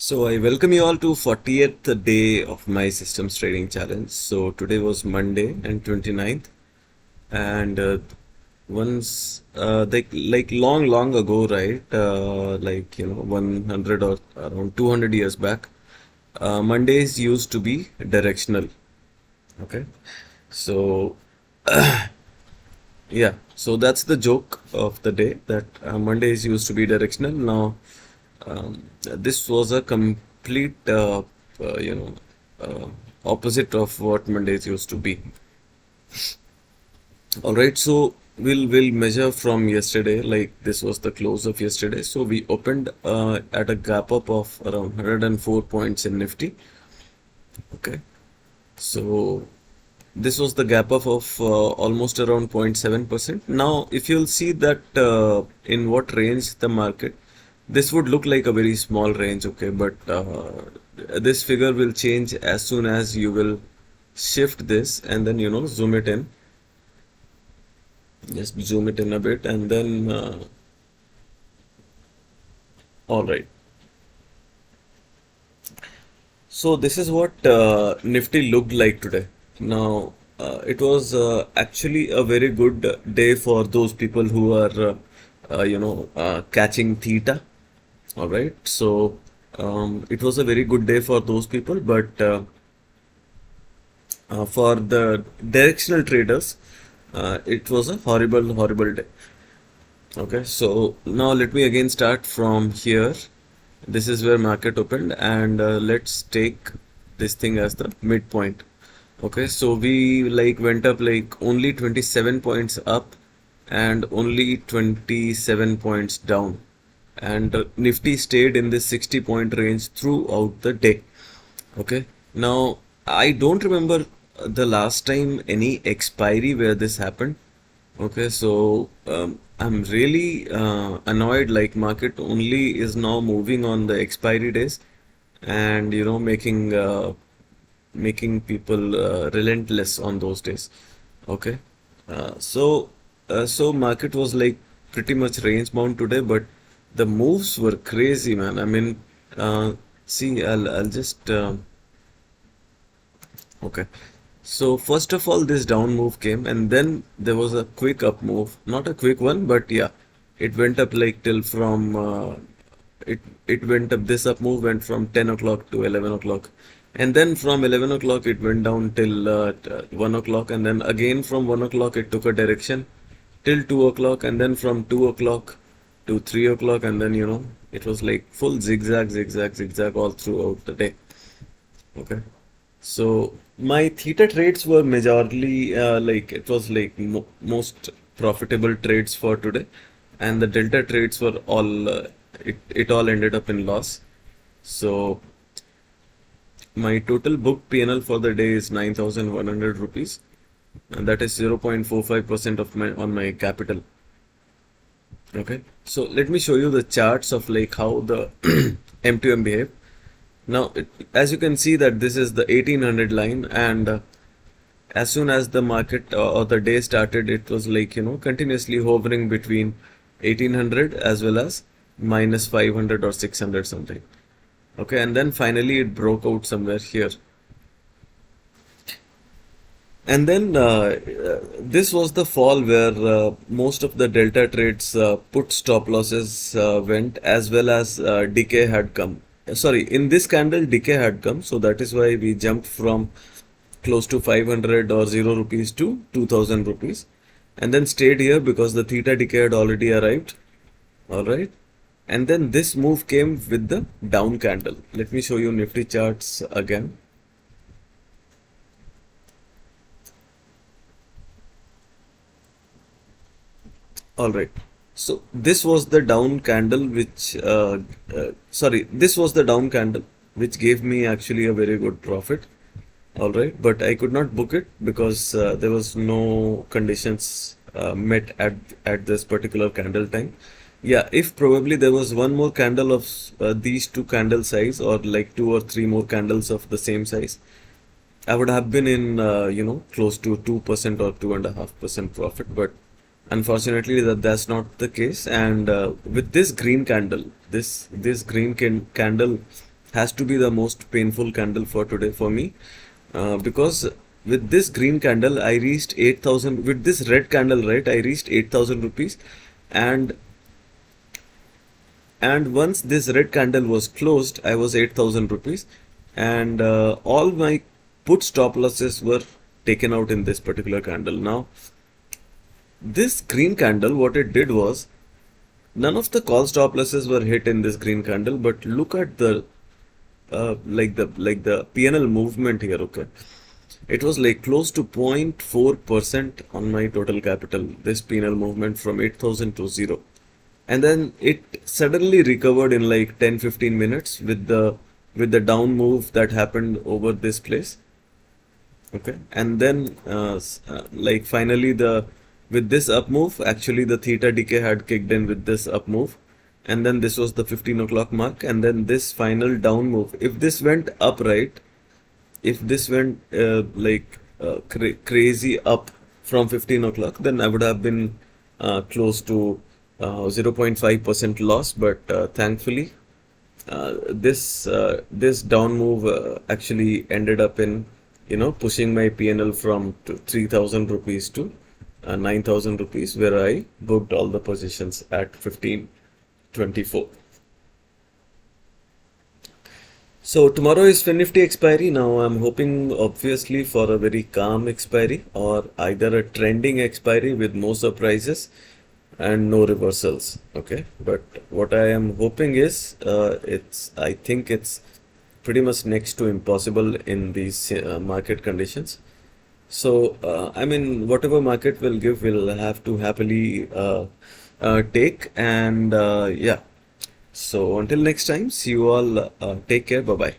So I welcome you all to 40th day of my systems trading challenge. So today was Monday and 29th, and once like long ago, right? 100 or around 200 years back, Mondays used to be directional. Okay, so yeah, so that's the joke of the day that Mondays used to be directional. Now, this was a complete, uh, you know, uh, opposite of what Mondays used to be. All right, so we'll measure from yesterday. Like this was the close of yesterday. So we opened at a gap up of around 104 points in Nifty. Okay, so this was the gap up of almost around 0.7%. Now, if you'll see that in what range the market, this would look like a very small range, okay, but this figure will change as soon as you will shift this and then, zoom it in. Just zoom it in a bit and then, all right. So this is what Nifty looked like today. Now, it was actually a very good day for those people who are, catching theta. All right. So it was a very good day for those people, but for the directional traders, it was a horrible day. Okay. So now let me again start from here. This is where market opened, and let's take this thing as the midpoint. Okay, so we like went up like only 27 points up and only 27 points down. And Nifty stayed in this 60-point range throughout the day. Okay, now I don't remember the last time any expiry where this happened. Okay, so I'm really annoyed, like market only is now moving on the expiry days and making people relentless on those days. Okay, so market was like pretty much range bound today, but the moves were crazy, man. I mean, see, I'll just okay. So first of all, this down move came, and then there was a quick up move. Not a quick one, but yeah, it went up like till from it went up. This up move went from 10 o'clock to 11 o'clock, and then from 11 o'clock it went down till 1 o'clock, and then again from 1 o'clock it took a direction till 2 o'clock, and then from 2 o'clock to 3 o'clock, and then it was like full zigzag all throughout the day. Okay. So my theta trades were majorly like it was like mo most profitable trades for today, and the delta trades were all it all ended up in loss. So my total book P&L for the day is 9,100 rupees, and that is 0.45% of my capital. Okay, so let me show you the charts of like how the M2M behave. Now, as you can see that this is the 1800 line, and as soon as the market or the day started, it was like, continuously hovering between 1800 as well as minus 500 or 600 something. Okay, and then finally it broke out somewhere here. And then this was the fall where most of the delta trades put stop losses went, as well as decay had come. Sorry, in this candle decay had come, so that is why we jumped from close to 500 or 0 rupees to 2000 rupees, and then stayed here because the theta decay had already arrived. All right, and then this move came with the down candle. Let me show you Nifty charts again. All right. So this was the down candle this was the down candle which gave me actually a very good profit. All right, but I could not book it because there was no conditions met at this particular candle time. Yeah, if probably there was one more candle of these two candle size, or like two or three more candles of the same size, I would have been in, close to 2% or 2.5% profit, but unfortunately that's not the case. And with this green candle, this green candle has to be the most painful candle for today for me, because with this green candle I reached 8,000. With this red candle, right, I reached 8,000 rupees, and once this red candle was closed, I was 8,000 rupees, and all my put stop losses were taken out in this particular candle. Now this green candle, what it did was, none of the call stop losses were hit in this green candle, but look at the like the PNL movement here. Okay, it was like close to 0.4% on my total capital, this PNL movement from 8,000 to 0. And then it suddenly recovered in like 10-15 minutes with the down move that happened over this place. Okay, and then like finally the with this up move, actually the theta decay had kicked in with this up move, and then this was the 15 o'clock mark, and then this final down move. If this went up, right, if this went crazy up from 15 o'clock, then I would have been close to 0.5% loss. But thankfully, this down move actually ended up in, pushing my PNL from 3,000 rupees to 9,000 rupees, where I booked all the positions at 15.24. So tomorrow is Finnifty expiry. Now I'm hoping obviously for a very calm expiry, or either a trending expiry with no surprises and no reversals. Okay, but what I am hoping is I think it's pretty much next to impossible in these market conditions. So I mean, whatever market will give, we'll have to happily take, and yeah. So until next time, see you all. Take care. Bye bye.